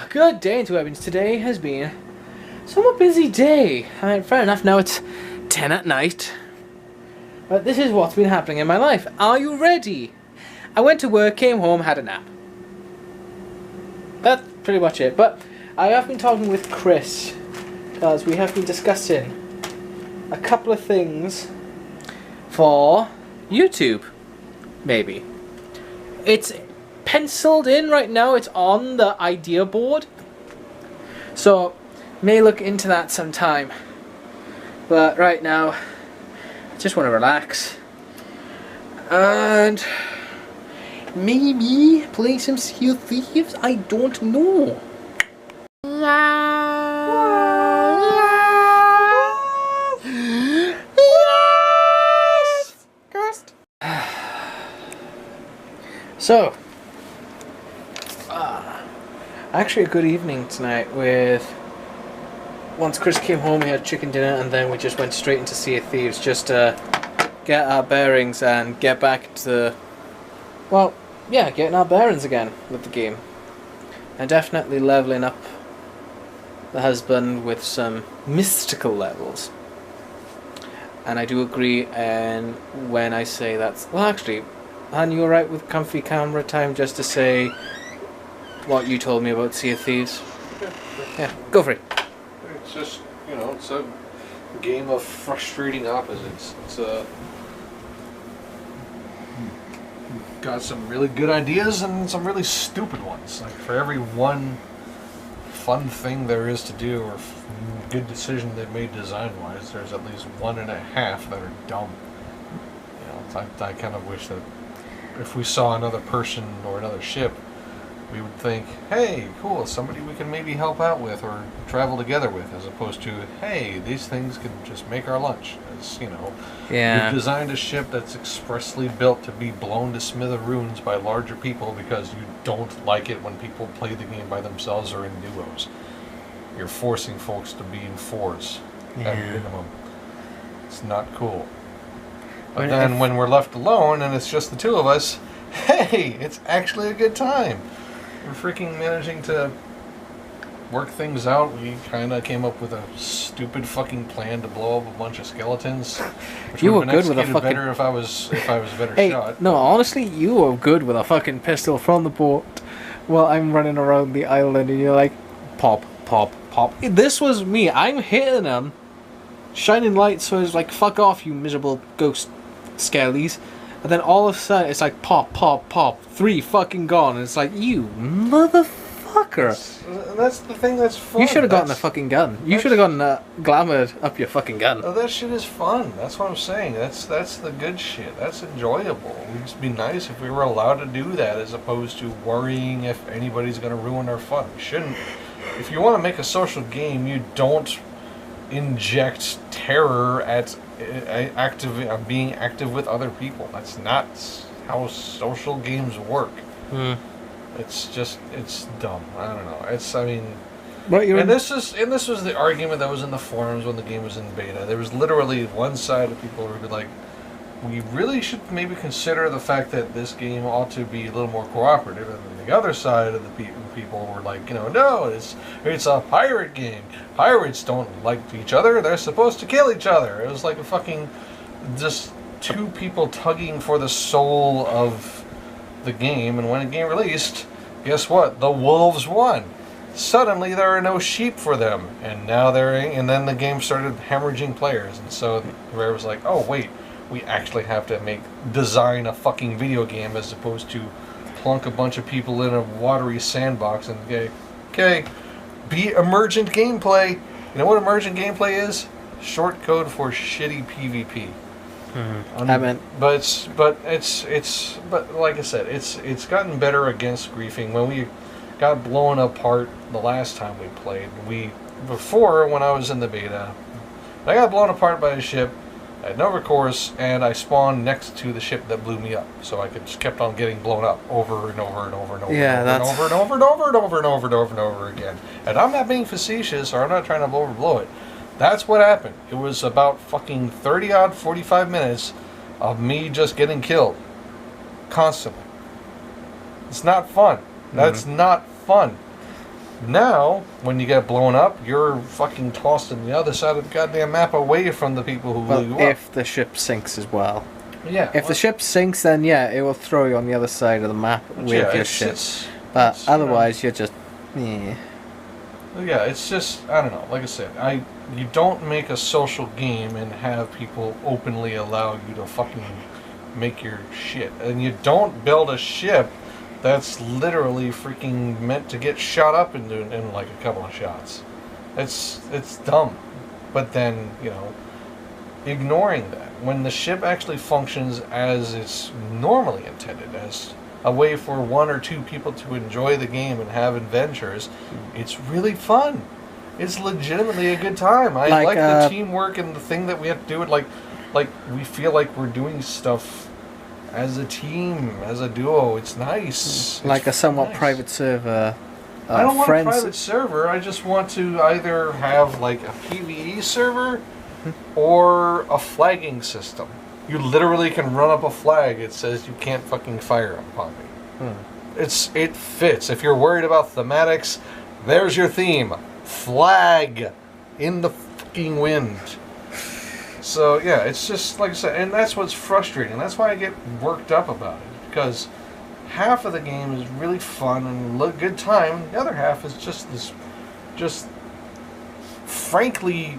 Good day, Interwebs. Today has been a somewhat busy day. I mean, fair enough, now it's 10 at night. But this is what's been happening in my life. Are you ready? I went to work, came home, had a nap. That's pretty much it. But I have been talking with Chris, because we have been discussing a couple of things for YouTube, maybe. It's penciled in right now, it's on the idea board. So, may look into that sometime. But right now, I just want to relax. And maybe play some Sea of Thieves? I don't know. Yes! Ghost. So, actually a good evening tonight with... Once Chris came home, we had chicken dinner, and then we just went straight into Sea of Thieves just to get our bearings and get back to... Well, yeah, getting our bearings again with the game. And definitely leveling up the husband with some mystical levels. And I do agree, and when I say that's... Well, actually, aren't you alright with comfy camera time just to say what you told me about Sea of Thieves? Yeah, go for it. It's just, you know, it's a game of frustrating opposites. It's got some really good ideas and some really stupid ones. Like, for every one fun thing there is to do or good decision they've made design-wise, there's at least 1.5 that are dumb. You know, I kind of wish that if we saw another person or another ship, we would think, hey, cool, somebody we can maybe help out with or travel together with, as opposed to, hey, these things can just make our lunch. As you know, yeah. You've designed a ship that's expressly built to be blown to smithereens by larger people because you don't like it when people play the game by themselves or in duos. You're forcing folks to be in fours at minimum. It's not cool. But then when we're left alone and it's just the two of us, hey, it's actually a good time. We're freaking managing to work things out. We kind of came up with a stupid fucking plan to blow up a bunch of skeletons. Which you would were have good been with a fucking... better if I was a better hey, shot. No, honestly, you were good with a fucking pistol from the boat while I'm running around the island, and you're like, pop, pop, pop. This was me. I'm hitting them, shining lights, so it's like, fuck off, you miserable ghost skellies. And then all of a sudden, it's like, pop, pop, pop. 3 fucking gone. And it's like, you motherfucker. That's the thing that's fun. You should have gotten a fucking gun. You should have gotten glamored up your fucking gun. Oh, that shit is fun. That's what I'm saying. That's the good shit. That's enjoyable. It would just be nice if we were allowed to do that as opposed to worrying if anybody's going to ruin our fun. We shouldn't. If you want to make a social game, you don't inject terror at being active with other people. That's not how social games work. It's dumb. I don't know. This was the argument that was in the forums when the game was in beta. There was literally one side of people who were like, we really should maybe consider the fact that this game ought to be a little more cooperative, and then the other side of the people were like, you know, no, it's a pirate game. Pirates don't like each other. They're supposed to kill each other. It was like a fucking just two people tugging for the soul of the game, and when the game released, guess what? The wolves won. Suddenly there are no sheep for them, and now and then the game started hemorrhaging players, and so Rare was like, oh wait, we actually have to design a fucking video game as opposed to plunk a bunch of people in a watery sandbox and okay, be emergent gameplay. You know what emergent gameplay is? Short code for shitty PvP. But like I said, it's gotten better against griefing. When we got blown apart the last time we played, before when I was in the beta, I got blown apart by a ship. I had no recourse, and I spawned next to the ship that blew me up, so I just kept on getting blown up over and over and over and over and over again. And I'm not being facetious, or I'm not trying to overblow it. That's what happened. It was about fucking 30-odd, 45 minutes of me just getting killed. Constantly. It's not fun. That's not fun. Now, when you get blown up, you're fucking tossed on the other side of the goddamn map away from the people who blew you up. If the ship sinks as well. Yeah. If the ship sinks, then yeah, it will throw you on the other side of the map with your ship. But otherwise, you're just... Yeah. Yeah, it's just, I don't know, like I said, you don't make a social game and have people openly allow you to fucking make your shit. And you don't build a ship that's literally freaking meant to get shot up in like a couple of shots. It's dumb. But then, ignoring that, when the ship actually functions as it's normally intended, as a way for one or two people to enjoy the game and have adventures, it's really fun. It's legitimately a good time. I like the teamwork and the thing that we have to do it like we feel like we're doing stuff as a team, as a duo. It's nice. Like a somewhat private server. I don't want a private server. I just want to either have like a PvE server or a flagging system. You literally can run up a flag. It says you can't fucking fire upon me. It fits. If you're worried about thematics, there's your theme. Flag in the fucking wind. So yeah, it's just like I said, and that's what's frustrating. That's why I get worked up about it, because half of the game is really fun and a good time. The other half is just frankly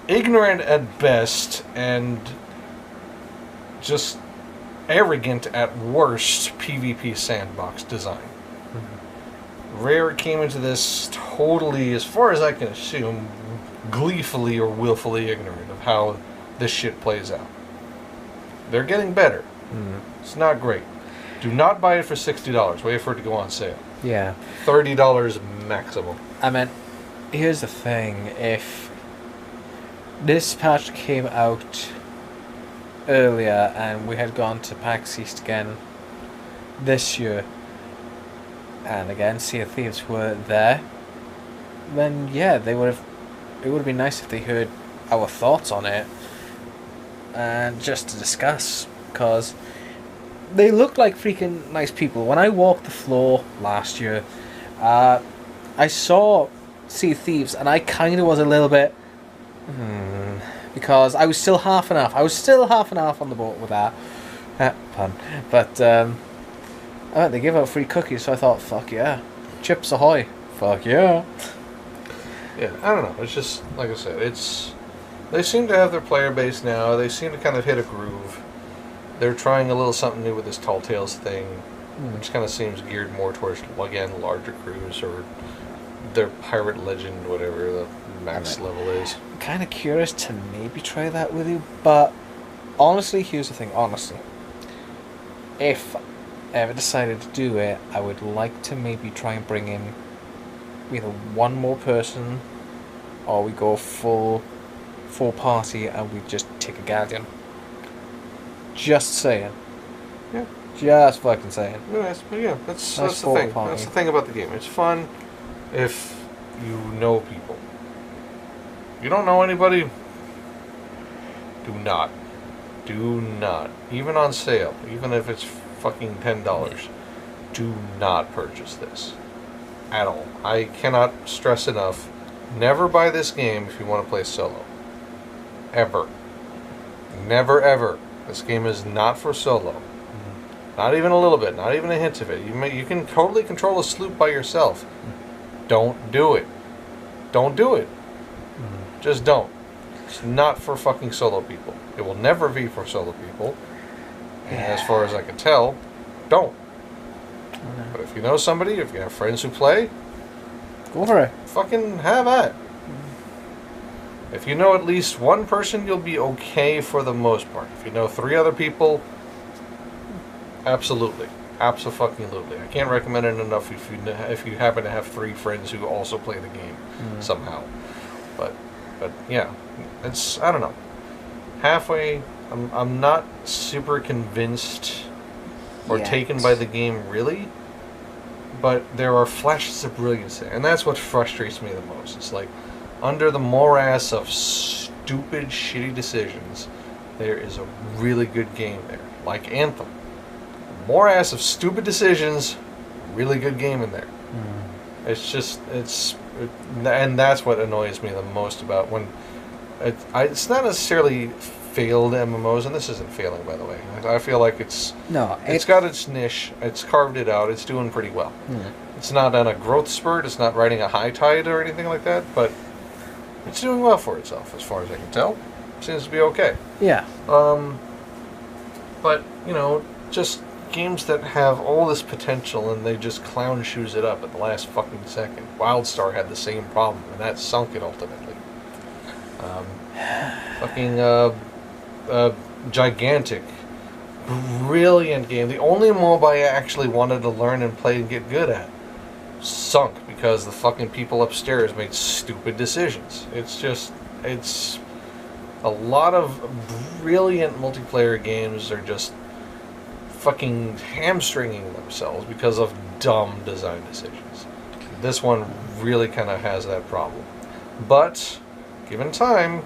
ignorant at best and just arrogant at worst PvP sandbox design. Rare came into this totally, as far as I can assume, gleefully or willfully ignorant of how this shit plays out. They're getting better. It's not great. Do not buy it for $60. Wait for it to go on sale. Yeah. $30 maximum. I mean, here's the thing. If this patch came out earlier and we had gone to PAX East again this year, and again Sea of Thieves were there, then yeah, it would have been nice if they heard our thoughts on it and just to discuss, because they look like freaking nice people. When I walked the floor last year, I saw Sea of Thieves and I kind of was a little bit because I was still half and half. I was still half and half on the boat with that pun. But they give out free cookies, so I thought, fuck yeah, Chips Ahoy, fuck yeah. Yeah, I don't know. It's just like I said. They seem to have their player base now. They seem to kind of hit a groove. They're trying a little something new with this Tall Tales thing, which kind of seems geared more towards, again, larger crews or their pirate legend, whatever the max level is. I'm kind of curious to maybe try that with you, but honestly, here's the thing. Honestly, if I ever decided to do it, I would like to maybe try and bring in either one more person, or we go full party and we just take a Guardian. Just saying. Yeah. Just fucking saying. Yeah, that's the thing. Party. That's the thing about the game. It's fun if you know people. You don't know anybody? Do not. Even on sale, even if it's fucking $10, do not purchase this. At all. I cannot stress enough. Never buy this game if you want to play solo. Ever. Never ever. This game is not for solo. Not even a little bit. Not even a hint of it. You can totally control a sloop by yourself. Don't do it. Don't do it. Just don't. It's not for fucking solo people. It will never be for solo people. And as far as I can tell, don't. But if you know somebody, if you have friends who play, go for it. Fucking have at. If you know at least one person, you'll be okay for the most part. If you know 3 other people, absolutely. Abso-fucking-lutely. I can't recommend it enough if you happen to have 3 friends who also play the game somehow. But yeah, it's, I don't know. Halfway, I'm not super convinced or taken by the game, really. But there are flashes of brilliance, and that's what frustrates me the most. It's like, under the morass of stupid, shitty decisions, there is a really good game there. Like Anthem. Morass of stupid decisions, really good game in there. And that's what annoys me the most about when it's not necessarily failed MMOs, and this isn't failing, by the way. I feel like it's got its niche, it's carved it out, it's doing pretty well. It's not on a growth spurt, it's not riding a high tide or anything like that, but it's doing well for itself, as far as I can tell. Seems to be okay. Yeah. But, just games that have all this potential and they just clown shoes it up at the last fucking second. WildStar had the same problem, and that sunk it ultimately. Gigantic, brilliant game. The only MOBA I actually wanted to learn and play and get good at sunk because the fucking people upstairs made stupid decisions. It's a lot of brilliant multiplayer games are just fucking hamstringing themselves because of dumb design decisions. This one really kind of has that problem. But, given time,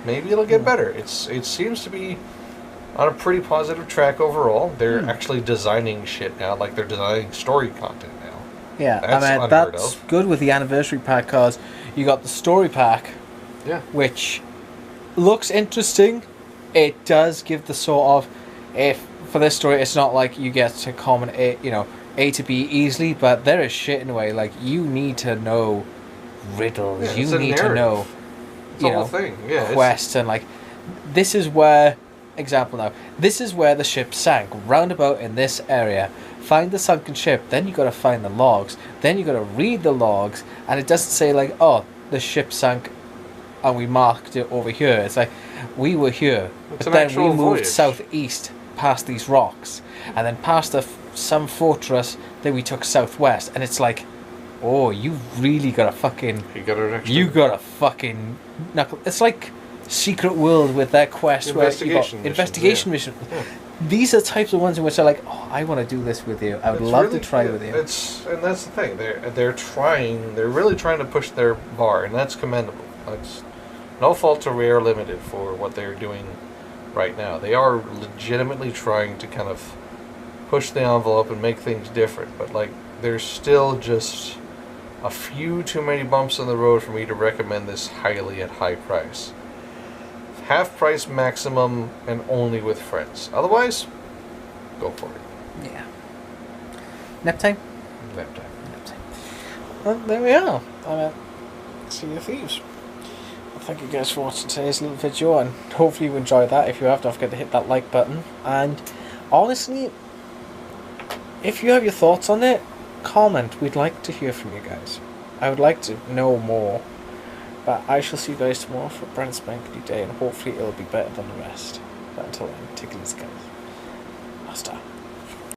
maybe it'll get better. It seems to be on a pretty positive track overall. They're actually designing shit now, like they're designing story content now. Yeah, that's good with the anniversary pack, because you got the story pack, which looks interesting. It does give the sort of, for this story, it's not like you get to common A to B easily, but there is shit in a way. Like, you need to know riddles. Yeah, you need to know, thing. Yeah, quests, and like, this is where, this is where the ship sank, roundabout in this area. Find the sunken ship, then you gotta find the logs, then you gotta read the logs, and it doesn't say like, oh, the ship sank and we marked it over here. It's like, we were here, but then we moved southeast past these rocks, and then past some fortress, then we took southwest, and it's like, oh, you really gotta fucking knuckle. It's like Secret World with that quest where you got investigation mission. Yeah. These are types of ones in which they're like, oh, I want to do this with you. I would love to try with you. And that's the thing. They're really trying to push their bar, and that's commendable. It's no fault to Rare Limited for what they're doing right now. They are legitimately trying to kind of push the envelope and make things different, but like, there's still just a few too many bumps in the road for me to recommend this highly at high price. Half price maximum, and only with friends. Otherwise, go for it. Yeah. Nap time? Nap time. Well, there we are. Sea of Thieves. Well, thank you guys for watching today's little video, and hopefully you enjoyed that. If you have, don't forget to hit that like button. And honestly, if you have your thoughts on it, comment. We'd like to hear from you guys. I would like to know more. But I shall see you guys tomorrow for a brand spanking new day, and hopefully it'll be better than the rest. But until then, take it easy, guys. Hasta.